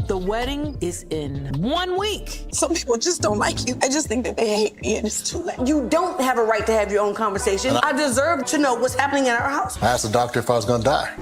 The wedding is in 1 week. Some people just don't like you. I just think that they hate me and it's too late. You don't have a right to have your own conversation. I deserve to know what's happening in our house. I asked the doctor if I was gonna die.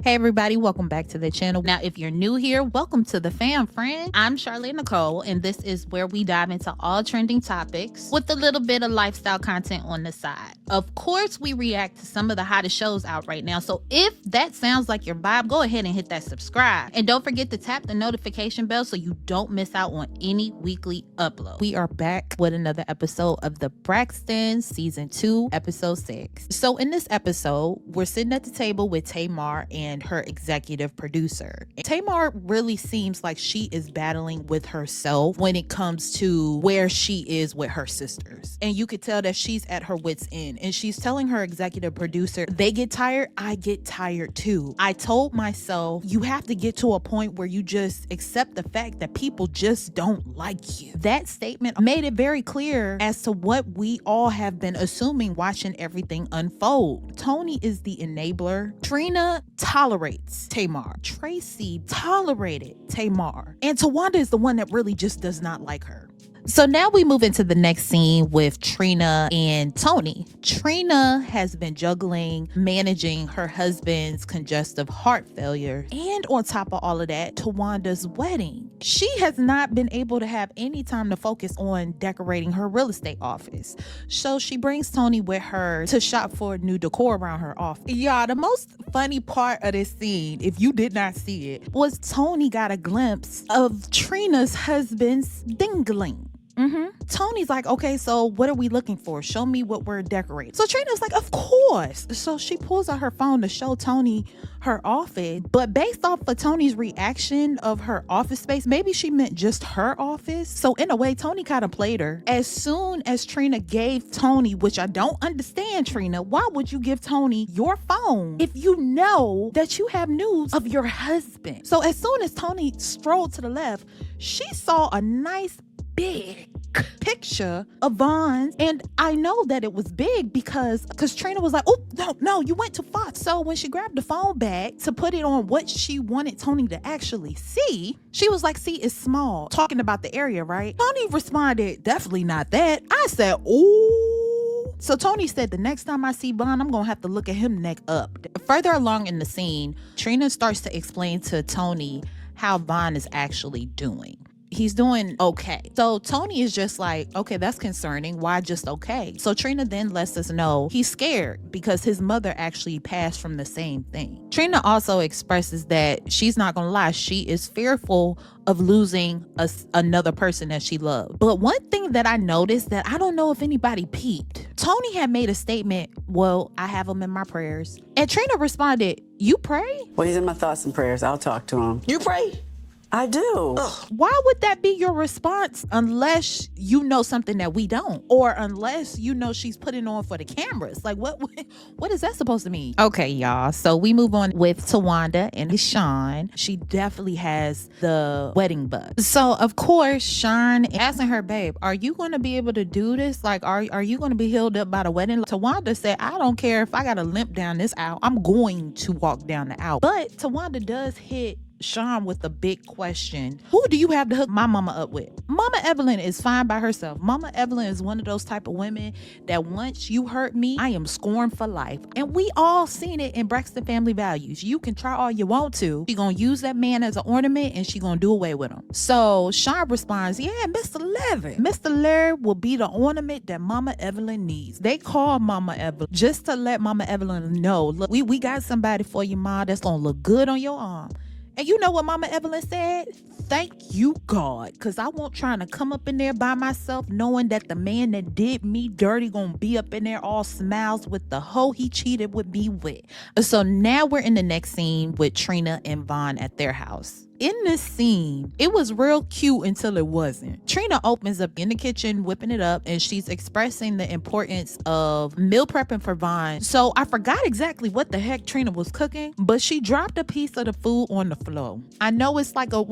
Hey everybody, welcome back to the channel. Now, if you're new here, welcome to the fam, friend. I'm Charle Nicole, and this is where we dive into all trending topics with a little bit of lifestyle content on the side. Of course, we react to some of the hottest shows out right now, so if that sounds like your vibe, go ahead and hit that subscribe. And don't forget to tap the notification bell so you don't miss out on any weekly upload. We are back with another episode of the Braxtons Season 2, Episode 6. So in this episode, we're sitting at the table with Tamar and her executive producer. Tamar really seems like she is battling with herself when it comes to where she is with her sisters. And you could tell that she's at her wit's end. And she's telling her executive producer, they get tired, I get tired too. I told myself, you have to get to a point where you just accept the fact that people just don't like you. That statement made it very clear as to what we all have been assuming watching everything unfold. Tony is the enabler. Trina tolerates Tamar. Tracy tolerated Tamar. And Tawanda is the one that really just does not like her. So now we move into the next scene with Trina and Tony. Trina has been juggling, managing her husband's congestive heart failure, and on top of all of that, Tawanda's wedding. She has not been able to have any time to focus on decorating her real estate office. So she brings Tony with her to shop for new decor around her office. Y'all, the most funny part of this scene, if you did not see it, was Tony got a glimpse of Trina's husband's dingling. Tony's like, okay, so what are we looking for? Show me what we're decorating. So Trina's like, of course. So she pulls out her phone to show Tony her office. But based off of Tony's reaction of her office space, maybe she meant just her office. So in a way, Tony kind of played her. As soon as Trina gave Tony, which I don't understand, Trina, why would you give Tony your phone if you know that you have news of your husband? So as soon as Tony strolled to the left, she saw a nice big picture of Vaughn's, and I know that it was big because Trina was like, oh no, you went too far. So when she grabbed the phone back to put it on what she wanted Tony to actually see, she was like, see, it's small, talking about the area, right? Tony responded, definitely not that. I said, ooh. So Tony said, the next time I see Vaughn, I'm gonna have to look at him neck up. Further along in the scene, Trina starts to explain to Tony how Vaughn is actually doing. He's doing okay. So Tony is just like, okay, that's concerning. Why just okay? So Trina then lets us know he's scared because his mother actually passed from the same thing. Trina also expresses that she's not gonna lie, she is fearful of losing another person that she loved. But one thing that I noticed that I don't know if anybody peeped, Tony had made a statement, well, I have him in my prayers. And Trina responded, you pray? Well, he's in my thoughts and prayers. I'll talk to him. You pray? I do. Ugh. Why would that be your response unless you know something that we don't, or unless you know she's putting on for the cameras? Like what is that supposed to mean? Okay, y'all, so we move on with Tawanda and Sean. She definitely has the wedding buzz. So of course Sean asking her, babe, are you going to be able to do this? Like are you going to be healed up by the wedding? Tawanda said, I don't care if I got to limp down this aisle, I'm going to walk down the aisle. But Tawanda does hit Sean with the big question, who do you have to hook my mama up with? Mama Evelyn is fine by herself. Mama Evelyn is one of those type of women that once you hurt me, I am scorned for life. And we all seen it in Braxton Family Values. You can try all you want to. She gonna use that man as an ornament and she gonna do away with him. So Sean responds, yeah, Mr. Larry. Mr. Larry will be the ornament that Mama Evelyn needs. They call Mama Evelyn just to let Mama Evelyn know, look, we got somebody for you, Ma, that's gonna look good on your arm. And you know what Mama Evelyn said? Thank you, God, because I won't trying to come up in there by myself knowing that the man that did me dirty gonna be up in there all smiles with the hoe he cheated with me with. So now we're in the next scene with Trina and Vaughn at their house. In this scene, it was real cute until it wasn't. Trina opens up in the kitchen, whipping it up, and she's expressing the importance of meal prepping for Vaughn. So I forgot exactly what the heck Trina was cooking, but she dropped a piece of the food on the floor. I know it's like a,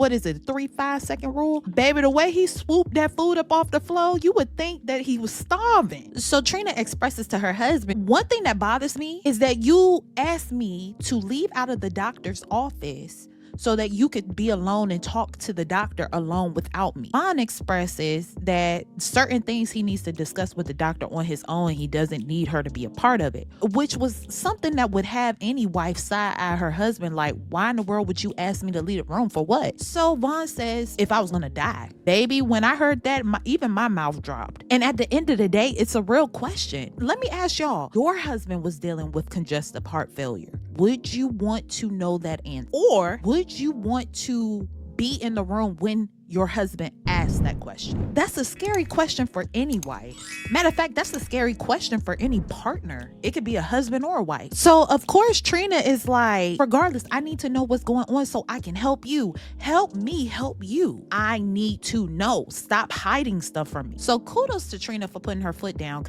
3-5 second rule? Baby, the way he swooped that food up off the floor, you would think that he was starving. So Trina expresses to her husband, one thing that bothers me is that you asked me to leave out of the doctor's office so that you could be alone and talk to the doctor alone without me. Vaughn expresses that certain things he needs to discuss with the doctor on his own. He doesn't need her to be a part of it, which was something that would have any wife side-eye her husband like, why in the world would you ask me to leave the room for what? So Vaughn says, if I was gonna die. Baby, when I heard that, even my mouth dropped. And at the end of the day, it's a real question. Let me ask y'all, your husband was dealing with congestive heart failure. Would you want to know that answer? Or would you want to be in the room when your husband asked that question? That's a scary question for any wife. Matter of fact, that's a scary question for any partner. It could be a husband or a wife. So of course, Trina is like, regardless, I need to know what's going on so I can help you. Help me help you. I need to know. Stop hiding stuff from me. So kudos to Trina for putting her foot down.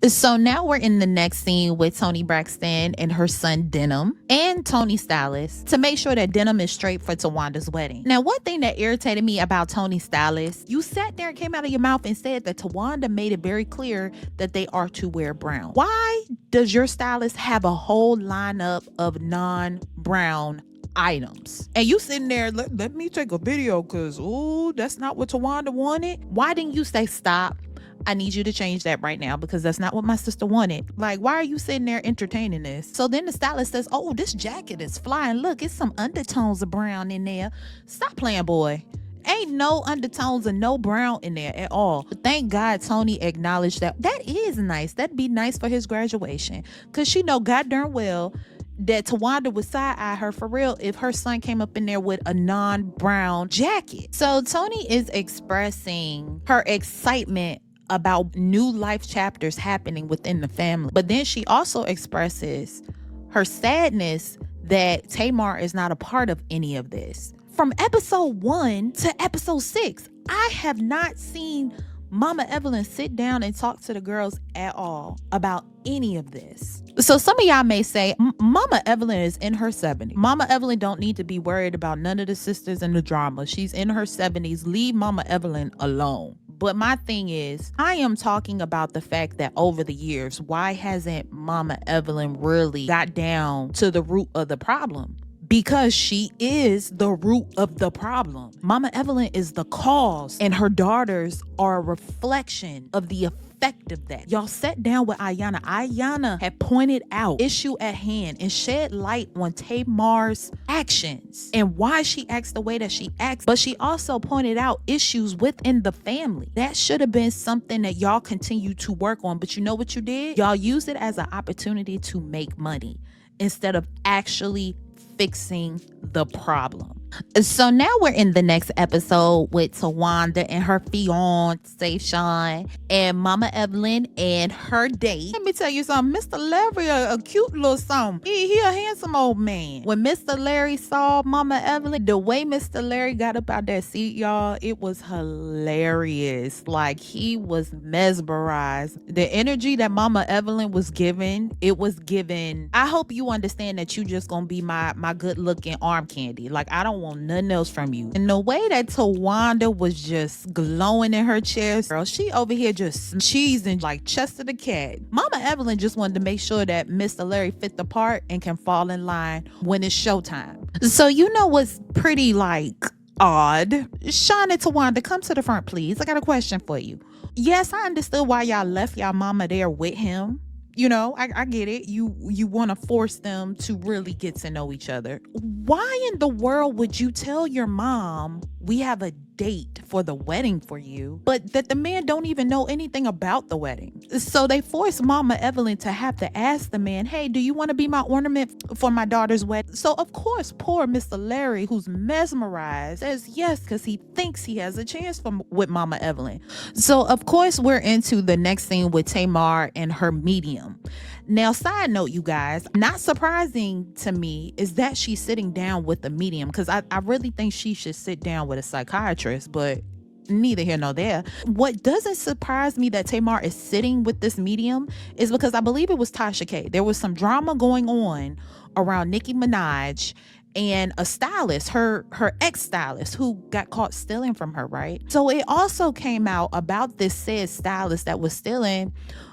So now we're in the next scene with Toni Braxton and her son Denham and Tony Stylist to make sure that Denham is straight for Tawanda's wedding. Now, one thing that irritated me about Tony Stylist, you sat there and came out of your mouth and said that Tawanda made it very clear that they are to wear brown. Why does your stylist have a whole lineup of non-brown items? And you sitting there, let me take a video because, oh, that's not what Tawanda wanted. Why didn't you say, stop? I need you to change that right now because that's not what my sister wanted. Like, why are you sitting there entertaining this? So then the stylist says, oh, this jacket is flying. Look, it's some undertones of brown in there. Stop playing, boy. Ain't no undertones and no brown in there at all. But thank God Tony acknowledged that. That is nice. That'd be nice for his graduation. Because she know God darn well that Tawanda would side-eye her for real if her son came up in there with a non-brown jacket. So Toni is expressing her excitement about new life chapters happening within the family. But then she also expresses her sadness that Tamar is not a part of any of this. From episode 1 to episode 6, I have not seen Mama Evelyn sit down and talk to the girls at all about any of this. So some of y'all may say, Mama Evelyn is in her 70s. Mama Evelyn don't need to be worried about none of the sisters and the drama. She's in her 70s. Leave Mama Evelyn alone. But my thing is, I am talking about the fact that over the years, why hasn't Mama Evelyn really got down to the root of the problem? Because she is the root of the problem. Mama Evelyn is the cause, and her daughters are a reflection of the effect of that. Y'all sat down with Ayanna. Ayanna had pointed out issue at hand and shed light on Tamar's actions and why she acts the way that she acts. But she also pointed out issues within the family. That should have been something that y'all continue to work on. But you know what you did? Y'all used it as an opportunity to make money instead of actually fixing the problem. So now we're in the next episode with Tawanda and her fiance Sean and Mama Evelyn and her date. Let me tell you something. Mr. Larry, a cute little something. He a handsome old man. When Mr. Larry saw Mama Evelyn, the way Mr. Larry got up out that seat, y'all, it was hilarious. Like, he was mesmerized. The energy that Mama Evelyn was giving, it was given. I hope you understand that you just gonna be my good looking arm candy. Like, I don't want nothing else from you. And the way that Tawanda was just glowing in her chair, girl, she over here just cheesing like Chester the cat. Mama Evelyn just wanted to make sure that Mr. Larry fit the part and can fall in line when it's showtime. So you know what's pretty like odd? Sean and Tawanda, come to the front, please. I got a question for you. Yes, I understood why y'all left y'all mama there with him. You know, I get it. You want to force them to really get to know each other. Why in the world would you tell your mom we have a date for the wedding for you, but that the man don't even know anything about the wedding? So they forced Mama Evelyn to have to ask the man, hey, do you want to be my ornament for my daughter's wedding? So of course, poor Mr. Larry, who's mesmerized, says yes, because he thinks he has a chance with Mama Evelyn. So of course, we're into the next scene with Tamar and her medium. Now, side note, you guys, not surprising to me is that she's sitting down with a medium, because I really think she should sit down with a psychiatrist, but neither here nor there. What doesn't surprise me that Tamar is sitting with this medium is because I believe it was Tasha K. There was some drama going on around Nicki Minaj and a stylist, her ex-stylist, who got caught stealing from her, right? So it also came out about this said stylist that was stealing.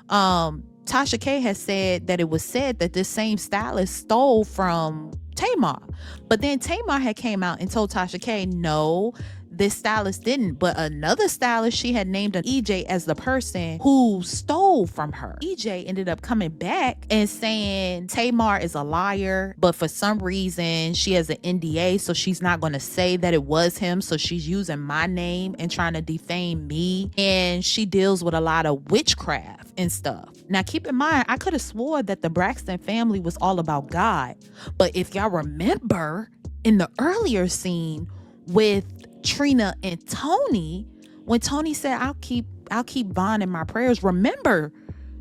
Tasha K has said that it was said that this same stylist stole from Tamar. But then Tamar had came out and told Tasha K, no, this stylist didn't, but another stylist, she had named an EJ as the person who stole from her. EJ ended up coming back and saying Tamar is a liar, but for some reason she has an NDA, so she's not going to say that it was him, so she's using my name and trying to defame me, and she deals with a lot of witchcraft and stuff. Now keep in mind, I could have swore that the Braxton family was all about God, but if y'all remember in the earlier scene with Trina and Tony, when Tony said, I'll keep Vaughn in my prayers, remember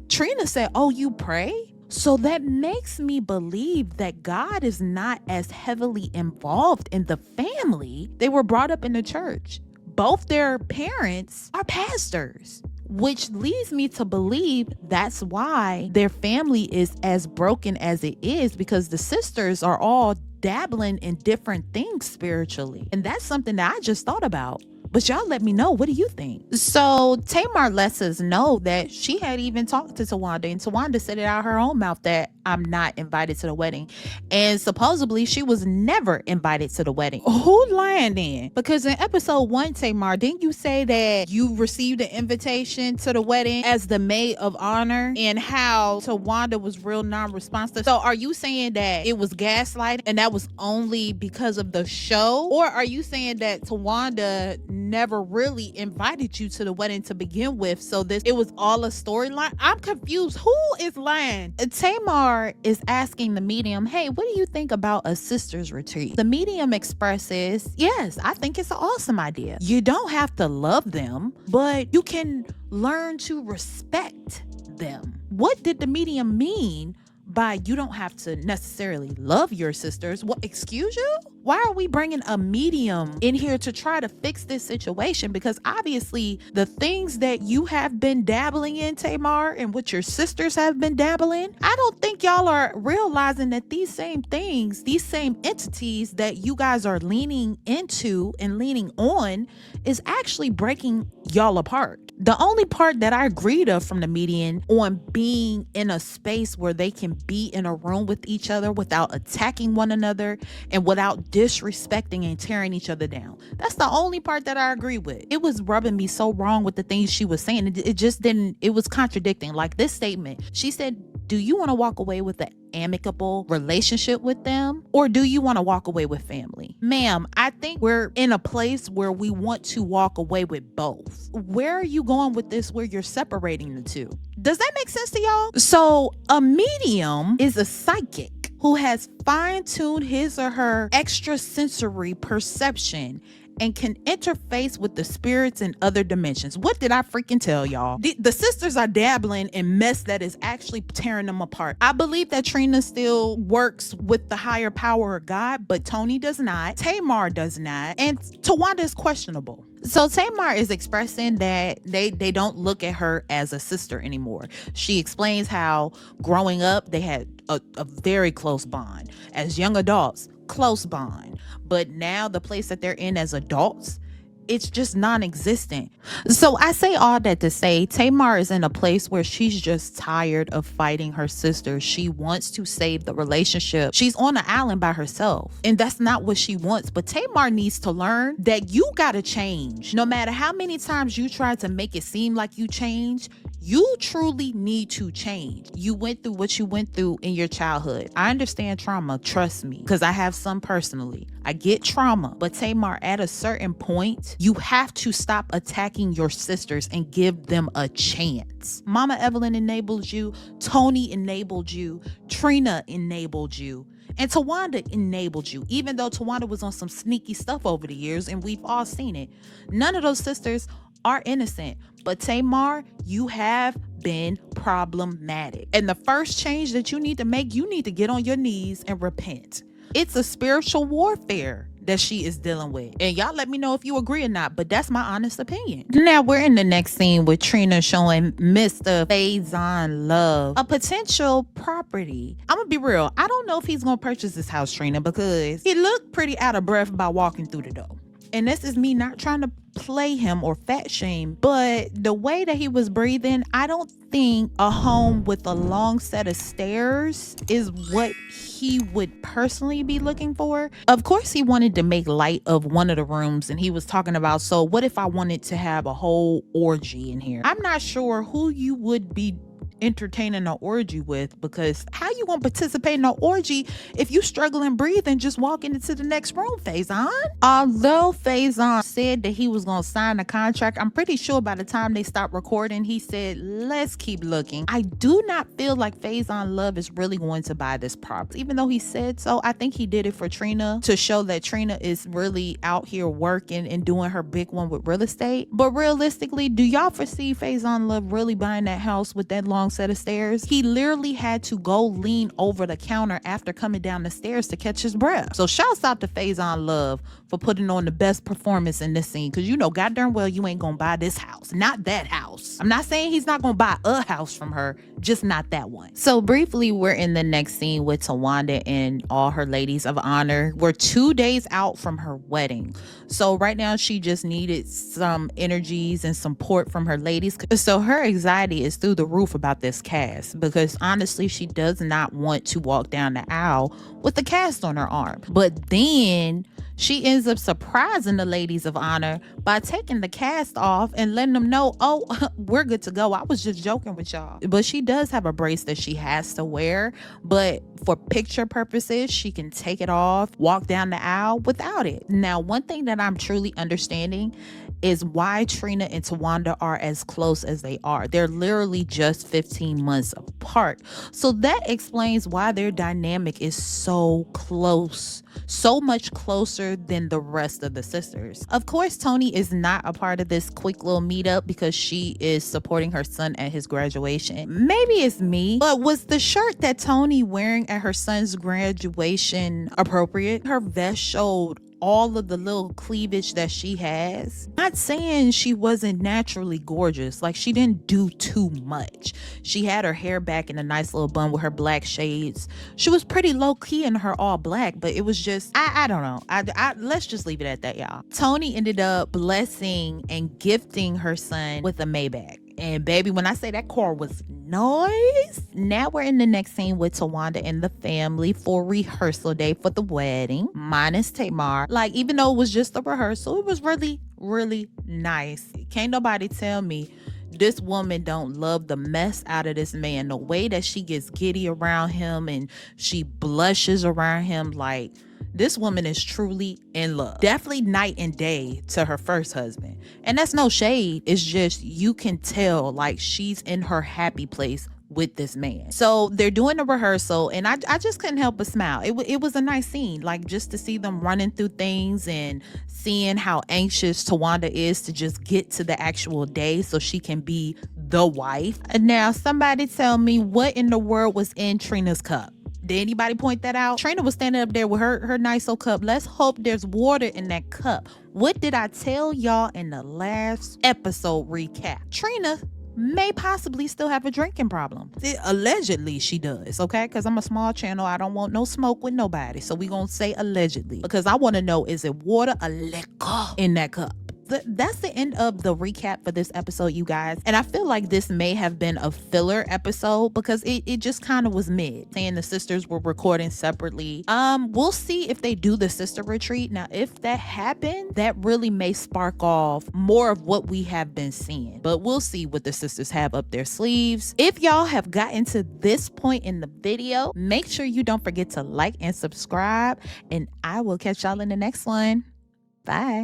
Trina said, oh, you pray? So that makes me believe that God is not as heavily involved in the family. They were brought up in the church. Both their parents are pastors, which leads me to believe that's why their family is as broken as it is, because the sisters are all dabbling in different things spiritually. And that's something that I just thought about. But y'all let me know, what do you think? So Tamar lets us know that she had even talked to Tawanda, and Tawanda said it out her own mouth that I'm not invited to the wedding. And supposedly she was never invited to the wedding. Who lying then? Because in episode 1, Tamar, didn't you say that you received an invitation to the wedding as the maid of honor, and how Tawanda was real non-responsive? So are you saying that it was gaslighting and that was only because of the show? Or are you saying that Tawanda never really invited you to the wedding to begin with, so it was all a storyline? I'm confused. Who is lying? Tamar is asking the medium, hey, what do you think about a sister's retreat? The medium expresses, yes, I think it's an awesome idea. You don't have to love them, but you can learn to respect them. What did the medium mean by you don't have to necessarily love your sisters? What, excuse you? Why are we bringing a medium in here to try to fix this situation? Because obviously the things that you have been dabbling in, Tamar, and what your sisters have been dabbling, I don't think y'all are realizing that these same things, these same entities that you guys are leaning into and leaning on is actually breaking y'all apart. The only part that I agreed of from the median on being in a space where they can be in a room with each other without attacking one another and without disrespecting and tearing each other down. That's the only part that I agree with. It was rubbing me so wrong with the things she was saying. It just didn't, it was contradicting. Like this statement, she said, do you want to walk away with an amicable relationship with them, or do you want to walk away with family? Ma'am, I think we're in a place where we want to walk away with both. Where are you going with this where you're separating the two? Does that make sense to y'all? So a medium is a psychic who has fine-tuned his or her extrasensory perception and can interface with the spirits in other dimensions. What did I freaking tell y'all? The sisters are dabbling in mess that is actually tearing them apart. I believe that Trina still works with the higher power of God, but Tony does not. Tamar does not. And Tawanda is questionable. So Tamar is expressing that they don't look at her as a sister anymore. She explains how growing up, they had a very close bond. As young adults, close bond. But now the place that they're in as adults, it's just non-existent. So I say all that to say Tamar is in a place where she's just tired of fighting her sister. She wants to save the relationship. She's on an island by herself, and that's not what she wants. But Tamar needs to learn that you gotta change. No matter how many times you try to make it seem like you change, you truly need to change. You went through what you went through in your childhood. I understand trauma, trust me, because I have some personally. I get trauma, but Tamar, at a certain point, you have to stop attacking your sisters and give them a chance. Mama Evelyn enabled you, Tony enabled you, Trina enabled you, and Tawanda enabled you, even though Tawanda was on some sneaky stuff over the years, and we've all seen it. None of those sisters are innocent, but Tamar, you have been problematic. And the first change that you need to make, you need to get on your knees and repent. It's a spiritual warfare that she is dealing with. And y'all let me know if you agree or not, but that's my honest opinion. Now we're in the next scene with Trina showing Mr. Faison Love a potential property. I'm gonna be real. I don't know if he's gonna purchase this house, Trina, because he looked pretty out of breath by walking through the door. And this is me not trying to play him or fat shame, but the way that he was breathing, I don't think a home with a long set of stairs is what he would personally be looking for. Of course, he wanted to make light of one of the rooms, and he was talking about, so what if I wanted to have a whole orgy in here? I'm not sure who you would be entertaining an orgy with, because how you gonna participate in an orgy if you struggling breathing just walking into the next room, Faison? Although Faison said that he was gonna sign a contract, I'm pretty sure by the time they stopped recording, he said, let's keep looking. I do not feel like Faison Love is really going to buy this property. Even though he said so, I think he did it for Trina to show that Trina is really out here working and doing her big one with real estate. But realistically, do y'all foresee Faison Love really buying that house with that long set of stairs? He literally had to go lean over the counter after coming down the stairs to catch his breath. So shouts out to Faison Love for putting on the best performance in this scene, because you know god darn well you ain't gonna buy this house, not that house. I'm not saying he's not gonna buy a house from her, just not that one. So briefly, we're in the next scene with Tawanda and all her ladies of honor. We're 2 days out from her wedding, so right now she just needed some energies and support from her ladies. So her anxiety is through the roof about this cast, because honestly she does not want to walk down the aisle with the cast on her arm. But then she ends up surprising the ladies of honor by taking the cast off and letting them know, oh, we're good to go. I was just joking with y'all. But she does have a brace that she has to wear, but for picture purposes, she can take it off, walk down the aisle without it. Now, one thing that I'm truly understanding is why Trina and Tawanda are as close as they are. They're literally just 15 months apart. So that explains why their dynamic is so close, so much closer than the rest of the sisters. Of course, Toni is not a part of this quick little meetup because she is supporting her son at his graduation. Maybe it's me, but was the shirt that Toni wearing at her son's graduation appropriate? Her vest showed all of the little cleavage that she has. Not saying she wasn't naturally gorgeous, like she didn't do too much. She had her hair back in a nice little bun with her black shades. She was pretty low key in her all black, but it was just, I don't know. Let's just leave it at that, y'all. Toni ended up blessing and gifting her son with a Maybach. And baby, when I say that car was nice. Now we're in the next scene with Tawanda and the family for rehearsal day for the wedding, minus Tamar. Like, even though it was just a rehearsal, it was really, really nice. Can't nobody tell me this woman don't love the mess out of this man. The way that she gets giddy around him and she blushes around him, like, this woman is truly in love. Definitely night and day to her first husband. And that's no shade. It's just, you can tell like she's in her happy place with this man. So they're doing the rehearsal, and I just couldn't help but smile. It was a nice scene, like just to see them running through things and seeing how anxious Tawanda is to just get to the actual day so she can be the wife. And now somebody tell me what in the world was in Trina's cup. Did anybody point that out? Trina was standing up there with her nice old cup. Let's hope there's water in that cup. What did I tell y'all in the last episode recap? Trina may possibly still have a drinking problem. Allegedly she does, okay? Because I'm a small channel. I don't want no smoke with nobody. So we gonna say allegedly, because I want to know, is it water or liquor in that cup? That's the end of the recap for this episode, you guys. And I feel like this may have been a filler episode because it just kind of was mid, saying the sisters were recording separately. We'll see if they do the sister retreat. Now, if that happened, that really may spark off more of what we have been seeing. But we'll see what the sisters have up their sleeves. If y'all have gotten to this point in the video, make sure you don't forget to like and subscribe. And I will catch y'all in the next one. Bye.